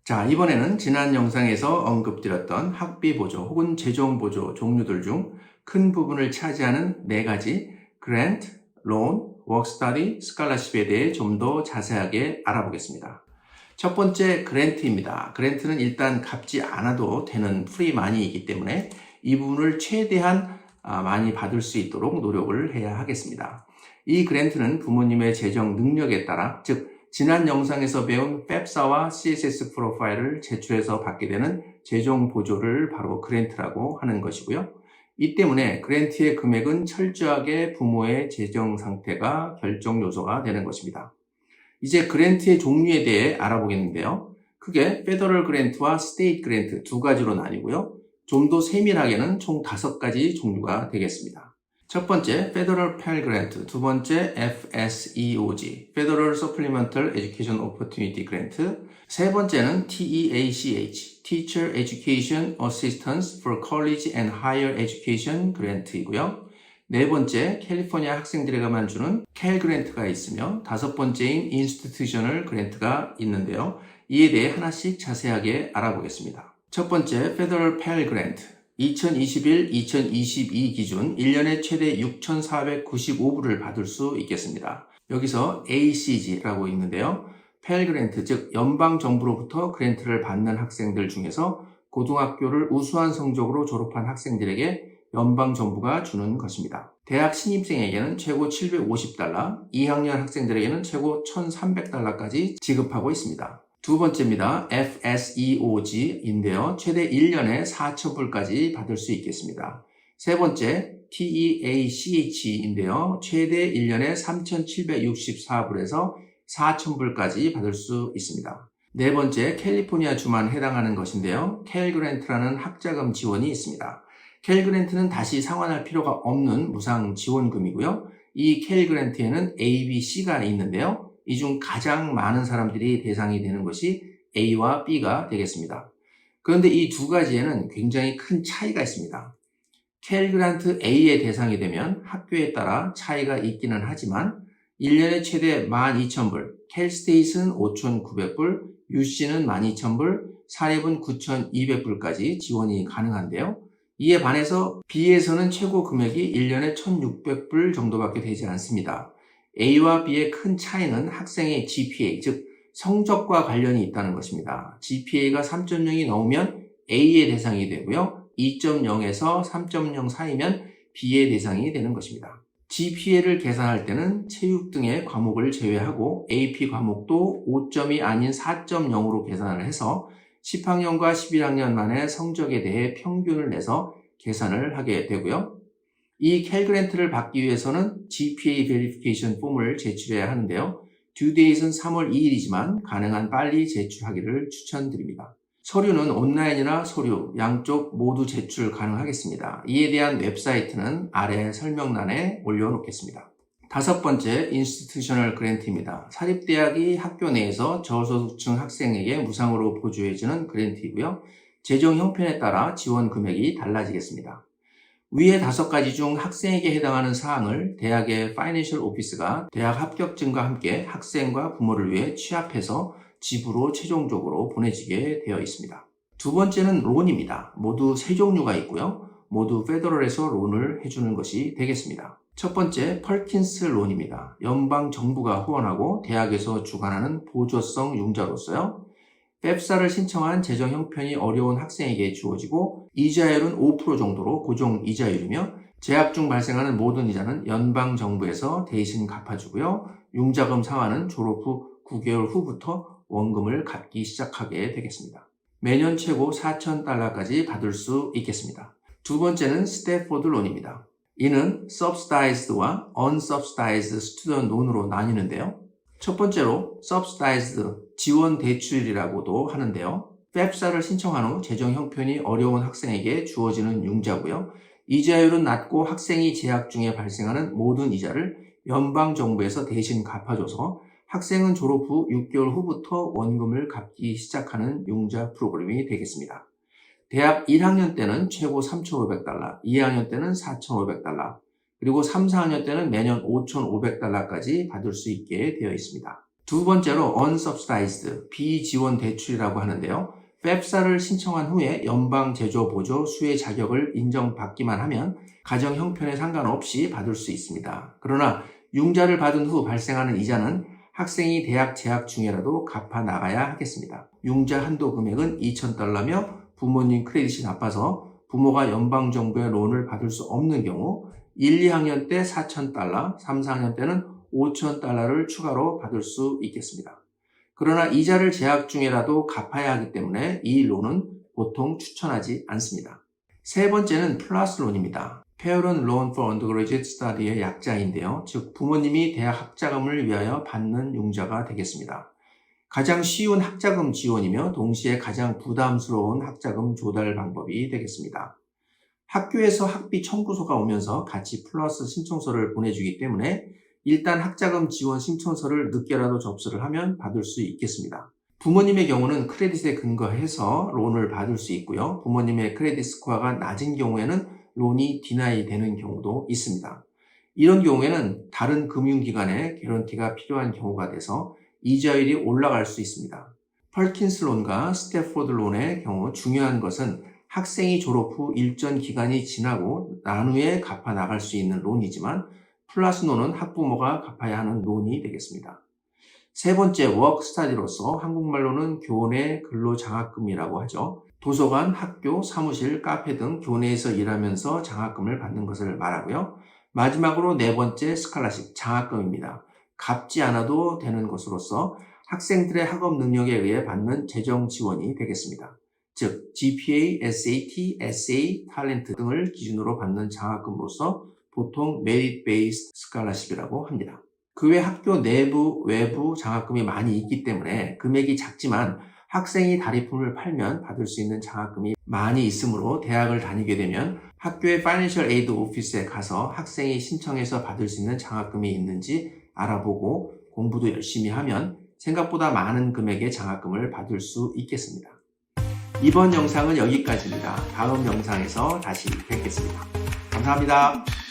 자, 이번에는 지난 영상에서 언급드렸던 학비 보조 혹은 재정 보조 종류들 중 큰 부분을 차지하는 4가지 그랜트, 론, 워크스터디, 스칼러십에 대해 좀 더 자세하게 알아보겠습니다. 첫 번째 그랜트입니다. 그랜트는 일단 갚지 않아도 되는 프리 마니이기 때문에 이 부분을 최대한 많이 받을 수 있도록 노력을 해야 하겠습니다. 이 그랜트는 부모님의 재정 능력에 따라, 즉 지난 영상에서 배운 펩사와 CSS 프로파일을 제출해서 받게 되는 재정 보조를 바로 그랜트라고 하는 것이고요. 이 때문에 그랜트의 금액은 철저하게 부모의 재정 상태가 결정 요소가 되는 것입니다. 이제 그랜트의 종류에 대해 알아보겠는데요. 크게 페더럴 그랜트와 스테이트 그랜트 두 가지로 나뉘고요. 좀 더 세밀하게는 총 5가지 종류가 되겠습니다. 첫 번째, Federal Pell Grant, 두 번째, FSEOG, Federal Supplemental Education Opportunity Grant, 세 번째는 TEACH, Teacher Education Assistance for College and Higher Education Grant이고요. 네 번째, 캘리포니아 학생들에게만 주는 캘 그랜트가 있으며 다섯 번째인 Institutional Grant가 있는데요. 이에 대해 하나씩 자세하게 알아보겠습니다. 첫 번째, Federal Pell Grant. 2021-2022 기준 1년에 최대 6,495불을 받을 수 있겠습니다. 여기서 ACG라고 있는데요. 펠 그랜트, 즉 연방정부로부터 그랜트를 받는 학생들 중에서 고등학교를 우수한 성적으로 졸업한 학생들에게 연방정부가 주는 것입니다. 대학 신입생에게는 최고 $750, 2학년 학생들에게는 최고 $1,300까지 지급하고 있습니다. 두 번째입니다. FSEOG인데요. 최대 1년에 4,000불까지 받을 수 있겠습니다. 세 번째, TEACH인데요. 최대 1년에 3,764불에서 4,000불까지 받을 수 있습니다. 네 번째, 캘리포니아 주만 해당하는 것인데요. 캘 그랜트라는 학자금 지원이 있습니다. 캘 그랜트는 다시 상환할 필요가 없는 무상 지원금이고요. 이 캘 그랜트에는 A, B, C가 있는데요. 이 중 가장 많은 사람들이 대상이 되는 것이 A와 B가 되겠습니다. 그런데 이 두 가지에는 굉장히 큰 차이가 있습니다. 캘 그랜트 A의 대상이 되면 학교에 따라 차이가 있기는 하지만 1년에 최대 12,000불, 캘 스테이트는 5,900불, UC는 12,000불, 사립은 9,200불까지 지원이 가능한데요. 이에 반해서 B에서는 최고 금액이 1년에 1,600불 정도밖에 되지 않습니다. A와 B의 큰 차이는 학생의 GPA, 즉 성적과 관련이 있다는 것입니다. GPA가 3.0이 넘으면 A의 대상이 되고요. 2.0에서 3.0 사이면 B의 대상이 되는 것입니다. GPA를 계산할 때는 체육 등의 과목을 제외하고 AP 과목도 5점이 아닌 4.0으로 계산을 해서 10학년과 11학년 만의 성적에 대해 평균을 내서 계산을 하게 되고요. 이 캘 그랜트를 받기 위해서는 GPA 베리피케이션 폼을 제출해야 하는데요. 듀 데이트는 3월 2일이지만 가능한 빨리 제출하기를 추천드립니다. 서류는 온라인이나 서류 양쪽 모두 제출 가능하겠습니다. 이에 대한 웹사이트는 아래 설명란에 올려놓겠습니다. 다섯 번째, 인스티튜셔널 그랜트입니다. 사립대학이 학교 내에서 저소득층 학생에게 무상으로 보조해주는 그랜트이고요. 재정 형편에 따라 지원 금액이 달라지겠습니다. 위의 5가지 중 학생에게 해당하는 사항을 대학의 파이낸셜 오피스가 대학 합격증과 함께 학생과 부모를 위해 취합해서 집으로 최종적으로 보내지게 되어 있습니다. 두 번째는 론입니다. 모두 3종류가 있고요. 모두 페더럴에서 론을 해주는 것이 되겠습니다. 첫 번째, 펄킨스 론입니다. 연방 정부가 후원하고 대학에서 주관하는 보조성 융자로서요. 펩사를 신청한 재정 형편이 어려운 학생에게 주어지고 이자율은 5% 정도로 고정 이자율이며 재학 중 발생하는 모든 이자는 연방 정부에서 대신 갚아주고요. 융자금 상환은 졸업 후 9개월 후부터 원금을 갚기 시작하게 되겠습니다. 매년 최고 $4,000까지 받을 수 있겠습니다. 두 번째는 스태포드 론입니다. 이는 subsidized와 unsubsidized student loan으로 나뉘는데요. 첫 번째로 subsidized 지원 대출이라고도 하는데요. 펩사를 신청한 후 재정 형편이 어려운 학생에게 주어지는 융자고요. 이자율은 낮고 학생이 재학 중에 발생하는 모든 이자를 연방정부에서 대신 갚아줘서 학생은 졸업 후 6개월 후부터 원금을 갚기 시작하는 융자 프로그램이 되겠습니다. 대학 1학년 때는 최고 $3,500, 2학년 때는 $4,500, 그리고 3, 4학년 때는 매년 $5,500까지 받을 수 있게 되어 있습니다. 두 번째로 unsubsidized, 비지원 대출이라고 하는데요. 팹사를 신청한 후에 연방 제조 보조 수혜 자격을 인정받기만 하면 가정 형편에 상관없이 받을 수 있습니다. 그러나 융자를 받은 후 발생하는 이자는 학생이 대학 재학 중에라도 갚아 나가야 하겠습니다. 융자 한도 금액은 $2,000며 부모님 크레딧이 나빠서 부모가 연방정부의 론을 받을 수 없는 경우 1, 2학년 때 $4,000, 3, 4학년 때는 $5,000를 추가로 받을 수 있겠습니다. 그러나 이자를 재학 중에라도 갚아야 하기 때문에 이 론은 보통 추천하지 않습니다. 세 번째는 플러스 론입니다. Parent Loan for Undergraduate Study의 약자인데요. 즉 부모님이 대학 학자금을 위하여 받는 융자가 되겠습니다. 가장 쉬운 학자금 지원이며 동시에 가장 부담스러운 학자금 조달 방법이 되겠습니다. 학교에서 학비 청구서가 오면서 같이 플러스 신청서를 보내주기 때문에 일단 학자금 지원 신청서를 늦게라도 접수를 하면 받을 수 있겠습니다. 부모님의 경우는 크레딧에 근거해서 론을 받을 수 있고요. 부모님의 크레딧 스코어가 낮은 경우에는 론이 디나이 되는 경우도 있습니다. 이런 경우에는 다른 금융기관에 개런티가 필요한 경우가 돼서 이자율이 올라갈 수 있습니다. 펄킨스 론과 스태포드 론의 경우 중요한 것은 학생이 졸업 후 일정 기간이 지나고 난 후에 갚아 나갈 수 있는 론이지만 플러스 론은 학부모가 갚아야 하는 론이 되겠습니다. 세 번째, 워크스타디로서 한국말로는 교내 근로장학금이라고 하죠. 도서관, 학교, 사무실, 카페 등 교내에서 일하면서 장학금을 받는 것을 말하고요. 마지막으로 네 번째, 스칼라십, 장학금입니다. 갚지 않아도 되는 것으로서 학생들의 학업 능력에 의해 받는 재정 지원이 되겠습니다. 즉, GPA, SAT, SA, 탤런트 등을 기준으로 받는 장학금으로서 보통 Merit-Based Scholarship이라고 합니다. 그 외 학교 내부, 외부 장학금이 많이 있기 때문에 금액이 작지만 학생이 다리품을 팔면 받을 수 있는 장학금이 많이 있으므로 대학을 다니게 되면 학교의 Financial Aid Office에 가서 학생이 신청해서 받을 수 있는 장학금이 있는지 알아보고 공부도 열심히 하면 생각보다 많은 금액의 장학금을 받을 수 있겠습니다. 이번 영상은 여기까지입니다. 다음 영상에서 다시 뵙겠습니다. 감사합니다.